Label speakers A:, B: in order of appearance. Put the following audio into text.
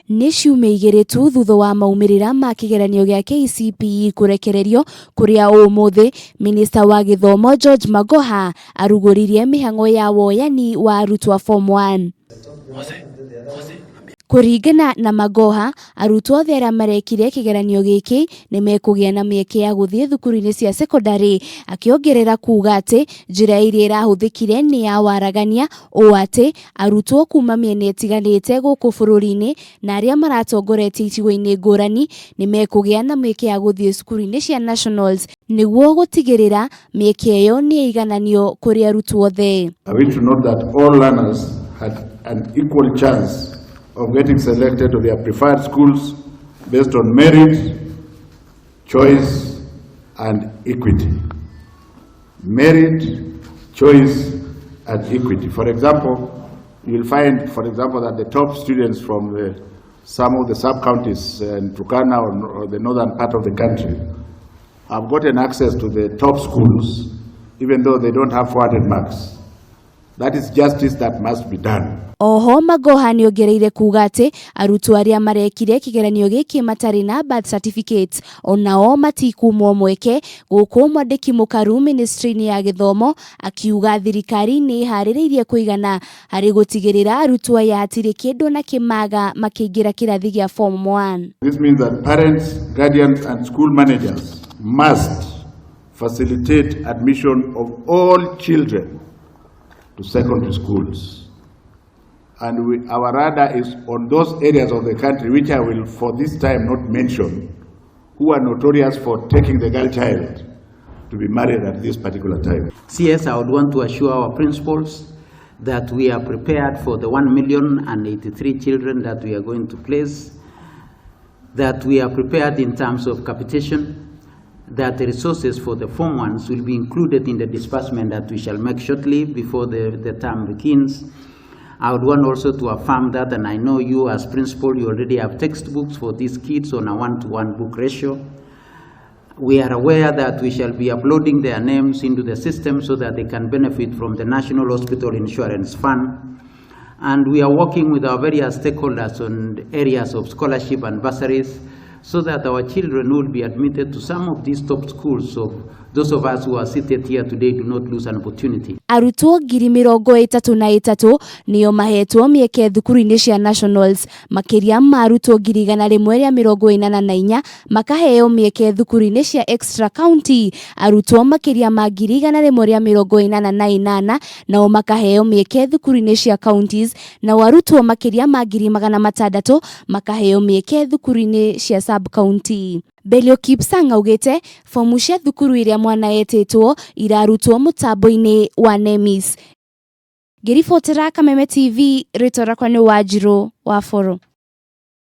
A: Nĩ ciumia igĩrĩ tu thutha wa maumĩrĩra ma kĩgeranio gĩa KCPE kũrekererio kũrĩa ũmũthĩ Minista wa Gĩthomo George Magoha arugũririe mĩhang'o ya woyani wa arutwo a Form 1. Kũringana na Magoha, arutwo othe arĩa marekire kĩgeranio gĩkĩ nĩ mekũgĩa na mĩeke ya gũthiĩ thukuru-inĩ cia secondary, akĩongerera kuuga atĩ njĩra ĩrĩa ĩrahũthĩkire nĩ ya waragania, ũũ atĩ arutwo kuma mĩena ĩtiganĩte gũkũ bũrũri-inĩ na arĩa maratongoretie icigo-inĩ ngũrani nĩ mekũgĩa na mĩeke ya gũthiĩ cukuru-inĩ cia nationals nĩguo gũtigĩrĩra mĩeke ĩyo nĩ yaigananio kũrĩ arutwo othe.
B: I wish to note that all learners had an equal chance of getting selected to their preferred schools based on merit, choice, and equity. Merit, choice, and equity. For example, you will find, that the top students from some of the sub-counties in Turkana or the northern part of the country have gotten access to the top schools, even though they don't have 400 marks. That is justice that must be done.
A: Oho Magoha nĩ ongereire kuuga atĩ arutwo arĩa marekire kĩgeranio gĩkĩ matarĩ na birth certificate onao matikumwo mweke gũkũ mwandĩki mũkaru ministry-inĩ ya gĩthomo akiuga thirikari nĩ harĩrĩirie kũigana harĩ gũtigĩrĩra arutwo aya hatirĩ kĩndũ na kĩmaga makĩingĩra kĩrathi gĩa Form 1.
B: This means that parents, guardians and school managers must facilitate admission of all children to secondary schools. And our radar is on those areas of the country which I will for this time not mention, who are notorious for taking the girl child to be married at this particular time.
C: CS, I would want to assure our principals that we are prepared for the 1,083 children that we are going to place, that we are prepared in terms of capitation, that the resources for the Form 1s will be included in the disbursement that we shall make shortly before the term begins. I would want also to affirm that, and I know you as principal, you already have textbooks for these kids on a 1-to-1 book ratio. We are aware that we shall be uploading their names into the system so that they can benefit from the National Hospital Insurance Fund. And we are working with our various stakeholders on areas of scholarship and bursaries so that our children will be admitted to some of these top schools. So those of us who are seated here today do not lose an opportunity.
A: Arutwo 33,000 nĩo mahetwo mĩeke thukuru-inĩ cia nationals, makĩria ma arutwo 144 makaheo mĩeke thukuru-inĩ cia extra county, arutwo makĩria ma 148 nao makaheo mĩeke thukuru-inĩ cia counties, na arutwo makĩria ma 600 makaheo mĩeke thukuru-inĩ cia sub county. Belio Kipsang augĩte fomu cia thukuru iria mwana etĩtwo irarutwo mũtambo-inĩ wa NEMIS. Ngĩribotera Kameme TV, rĩtwa rĩakwa nĩ Wanjirũ wa Foro.